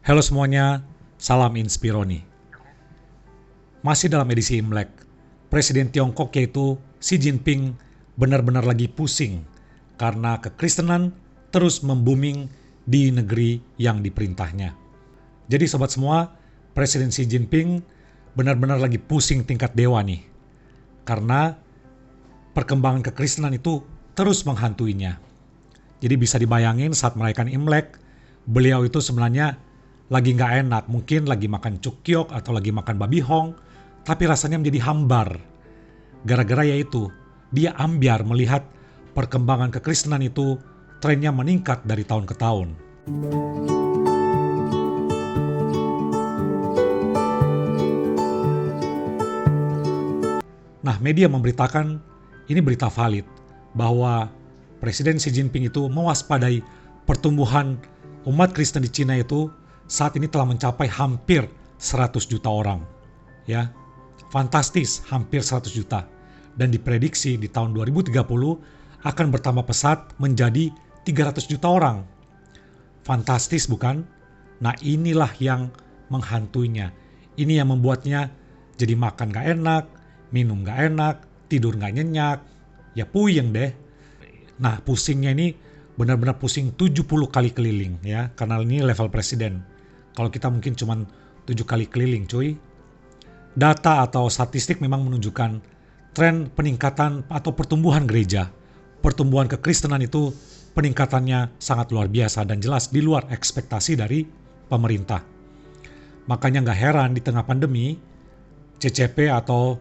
Halo semuanya, salam Inspironi. Masih dalam edisi Imlek, Presiden Tiongkok yaitu Xi Jinping benar-benar lagi pusing karena kekristenan terus membooming di negeri yang diperintahnya. Jadi sobat semua, Presiden Xi Jinping benar-benar lagi pusing tingkat dewa nih. Karena perkembangan kekristenan itu terus menghantuinya. Jadi bisa dibayangin saat merayakan Imlek, beliau itu sebenarnya lagi nggak enak, mungkin lagi makan cukyok atau lagi makan babi hong, tapi rasanya menjadi hambar. Gara-gara yaitu, dia ambyar melihat perkembangan kekristenan itu trennya meningkat dari tahun ke tahun. Nah, media memberitakan, ini berita valid, bahwa Presiden Xi Jinping itu mewaspadai pertumbuhan umat Kristen di Cina itu saat ini telah mencapai hampir 100 juta orang. Ya, fantastis, hampir 100 juta. Dan diprediksi di tahun 2030 akan bertambah pesat menjadi 300 juta orang. Fantastis bukan? Nah, inilah yang menghantuinya. Ini yang membuatnya jadi makan gak enak, minum gak enak, tidur gak nyenyak, ya puyeng deh. Nah, pusingnya ini benar-benar pusing 70 kali keliling ya, karena ini level presiden. Kalau kita mungkin cuma 7 kali keliling cuy. Data atau statistik memang menunjukkan tren peningkatan atau pertumbuhan gereja, pertumbuhan kekristenan itu peningkatannya sangat luar biasa dan jelas di luar ekspektasi dari pemerintah. Makanya nggak heran di tengah pandemi, CCP atau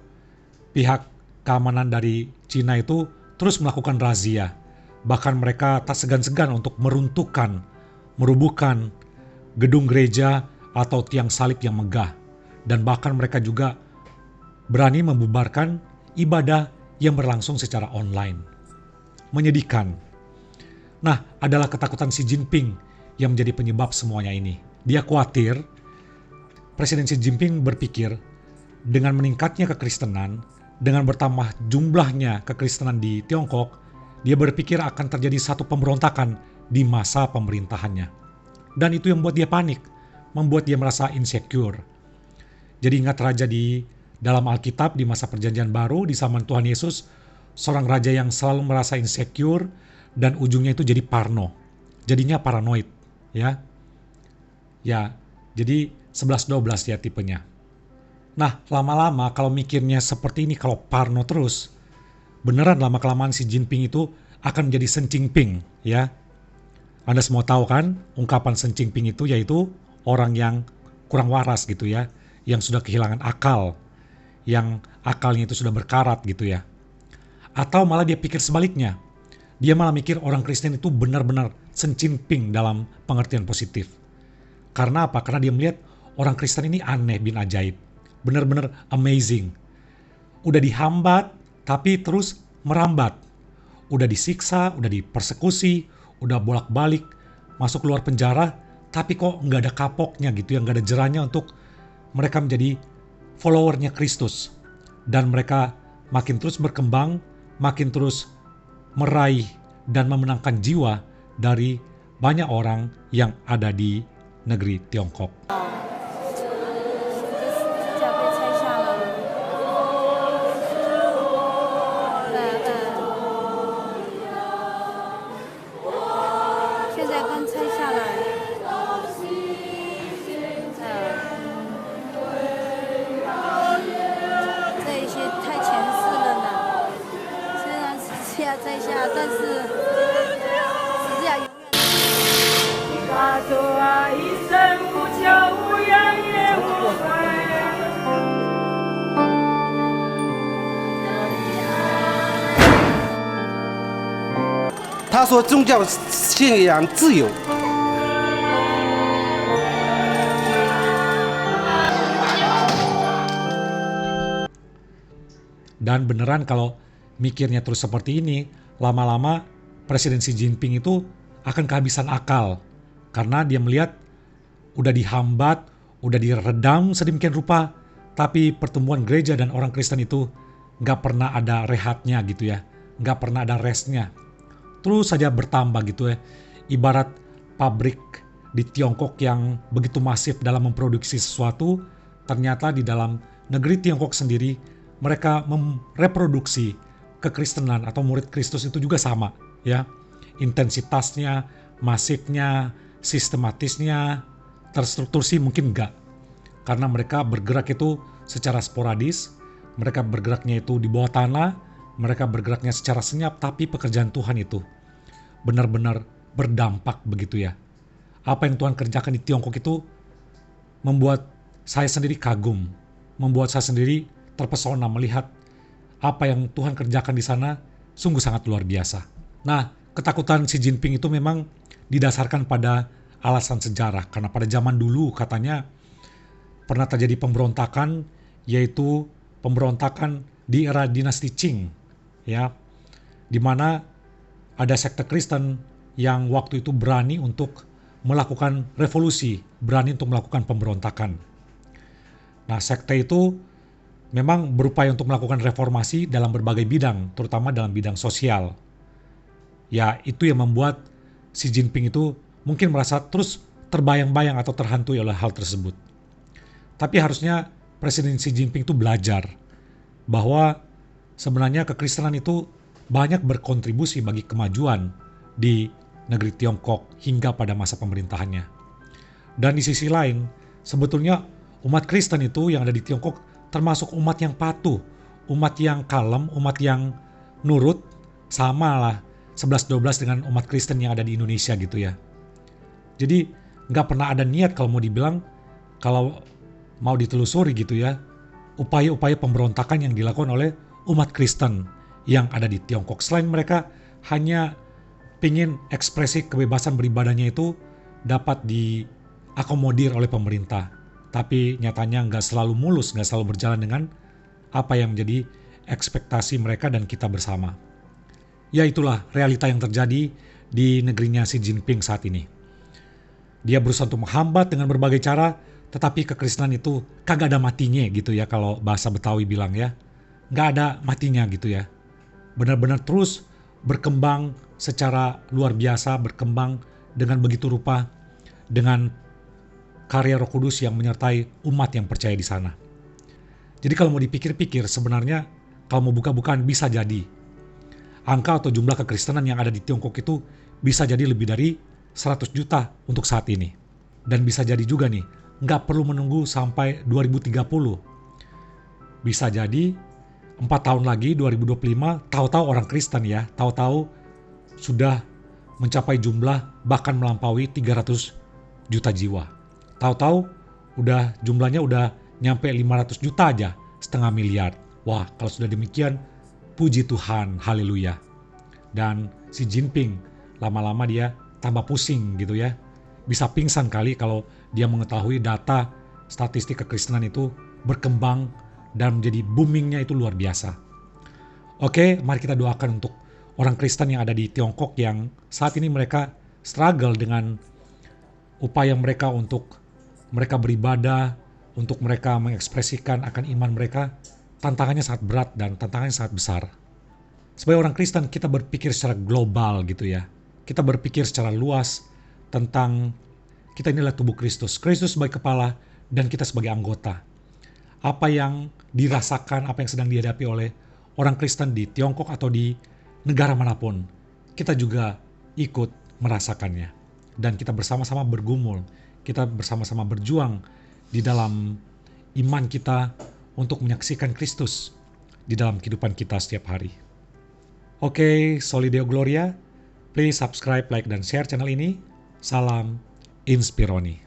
pihak keamanan dari Cina itu terus melakukan razia. Bahkan mereka tak segan-segan untuk meruntuhkan, merubuhkan gedung gereja atau tiang salib yang megah. Dan bahkan mereka juga berani membubarkan ibadah yang berlangsung secara online. Menyedihkan. Nah, adalah ketakutan Xi Jinping yang menjadi penyebab semuanya ini. Dia khawatir, Presiden Xi Jinping berpikir, dengan meningkatnya kekristenan, dengan bertambah jumlahnya kekristenan di Tiongkok, dia berpikir akan terjadi satu pemberontakan di masa pemerintahannya. Dan itu yang membuat dia panik, membuat dia merasa insecure. Jadi ingat raja di dalam Alkitab di masa perjanjian baru di zaman Tuhan Yesus, seorang raja yang selalu merasa insecure dan ujungnya itu jadi parno. Jadinya paranoid, ya. Ya, jadi 11-12 ya tipenya. Nah, lama-lama kalau mikirnya seperti ini, kalau parno terus, beneran lama-kelamaan Xi Jinping itu akan menjadi Sen Jinping, ya. Anda semua tahu kan, ungkapan Sen Jinping itu yaitu orang yang kurang waras gitu ya, yang sudah kehilangan akal, yang akalnya itu sudah berkarat gitu ya. Atau malah dia pikir sebaliknya, dia malah mikir orang Kristen itu benar-benar Sen Jinping dalam pengertian positif. Karena apa? Karena dia melihat orang Kristen ini aneh bin ajaib, benar-benar amazing. Udah dihambat, tapi terus merambat. Udah disiksa, udah dipersekusi, udah bolak-balik, masuk keluar penjara, tapi kok nggak ada kapoknya gitu ya, nggak ada jerahnya untuk mereka menjadi followernya Kristus. Dan mereka makin terus berkembang, makin terus meraih dan memenangkan jiwa dari banyak orang yang ada di negeri Tiongkok.他说宗教信仰自由。Dan beneran kalau mikirnya terus seperti ini, lama-lama Presiden Xi Jinping itu akan kehabisan akal. Karena dia melihat udah dihambat, udah diredam sedemikian rupa, tapi pertumbuhan gereja dan orang Kristen itu nggak pernah ada rehatnya gitu ya, nggak pernah ada restnya. Terus saja bertambah gitu ya, ibarat pabrik di Tiongkok yang begitu masif dalam memproduksi sesuatu, ternyata di dalam negeri Tiongkok sendiri mereka mereproduksi kekristenan atau murid Kristus itu juga sama, ya. Intensitasnya, masifnya, sistematisnya, terstruktur sih mungkin enggak. Karena mereka bergerak itu secara sporadis, mereka bergeraknya itu di bawah tanah, mereka bergeraknya secara senyap, tapi pekerjaan Tuhan itu benar-benar berdampak begitu ya. Apa yang Tuhan kerjakan di Tiongkok itu membuat saya sendiri kagum, membuat saya sendiri terpesona melihat apa yang Tuhan kerjakan di sana sungguh sangat luar biasa. Nah, ketakutan Xi Jinping itu memang didasarkan pada alasan sejarah, karena pada zaman dulu katanya pernah terjadi pemberontakan, yaitu pemberontakan di era dinasti Qing, ya, di mana ada sekte Kristen yang waktu itu berani untuk melakukan revolusi, berani untuk melakukan pemberontakan. Nah, sekte itu memang berupaya untuk melakukan reformasi dalam berbagai bidang, terutama dalam bidang sosial. Ya, itu yang membuat Xi Jinping itu mungkin merasa terus terbayang-bayang atau terhantui oleh hal tersebut. Tapi harusnya Presiden Xi Jinping itu belajar bahwa sebenarnya kekristenan itu banyak berkontribusi bagi kemajuan di negeri Tiongkok hingga pada masa pemerintahannya. Dan di sisi lain, sebetulnya umat Kristen itu yang ada di Tiongkok termasuk umat yang patuh, umat yang kalem, umat yang nurut, sama lah 11-12 dengan umat Kristen yang ada di Indonesia gitu ya. Jadi nggak pernah ada niat kalau mau dibilang, kalau mau ditelusuri gitu ya, upaya-upaya pemberontakan yang dilakukan oleh umat Kristen yang ada di Tiongkok. Selain mereka hanya ingin ekspresi kebebasan beribadahnya itu dapat diakomodir oleh pemerintah. Tapi nyatanya nggak selalu mulus, nggak selalu berjalan dengan apa yang menjadi ekspektasi mereka dan kita bersama. Ya, itulah realita yang terjadi di negerinya Xi Jinping saat ini. Dia berusaha untuk menghambat dengan berbagai cara, tetapi kekristenan itu kagak ada matinya gitu ya, kalau bahasa Betawi bilang ya. Nggak ada matinya gitu ya. Benar-benar terus berkembang secara luar biasa, berkembang dengan begitu rupa, dengan karya Roh Kudus yang menyertai umat yang percaya di sana. Jadi kalau mau dipikir-pikir, sebenarnya kalau mau buka-bukaan bisa jadi angka atau jumlah kekristenan yang ada di Tiongkok itu bisa jadi lebih dari 100 juta untuk saat ini. Dan bisa jadi juga nih, nggak perlu menunggu sampai 2030. Bisa jadi 4 tahun lagi, 2025, tahu-tahu orang Kristen ya, tahu-tahu sudah mencapai jumlah bahkan melampaui 300 juta jiwa. Tahu-tahu jumlahnya udah nyampe 500 juta aja, 0,5 miliar. Wah, kalau sudah demikian, puji Tuhan, haleluya. Dan Xi Jinping lama-lama dia tambah pusing gitu ya. Bisa pingsan kali kalau dia mengetahui data statistik kekristenan itu berkembang dan menjadi boomingnya itu luar biasa. Oke, mari kita doakan untuk orang Kristen yang ada di Tiongkok yang saat ini mereka struggle dengan upaya mereka untuk mereka beribadah, untuk mereka mengekspresikan akan iman mereka. Tantangannya sangat berat dan tantangannya sangat besar. Sebagai orang Kristen, kita berpikir secara global gitu ya. Kita berpikir secara luas tentang kita inilah tubuh Kristus. Kristus sebagai kepala dan kita sebagai anggota. Apa yang dirasakan, apa yang sedang dihadapi oleh orang Kristen di Tiongkok atau di negara manapun, kita juga ikut merasakannya. Dan kita bersama-sama bergumul, kita bersama-sama berjuang di dalam iman kita untuk menyaksikan Kristus di dalam kehidupan kita setiap hari. Oke, Soli Deo Gloria, please subscribe, like, dan share channel ini. Salam Inspironi.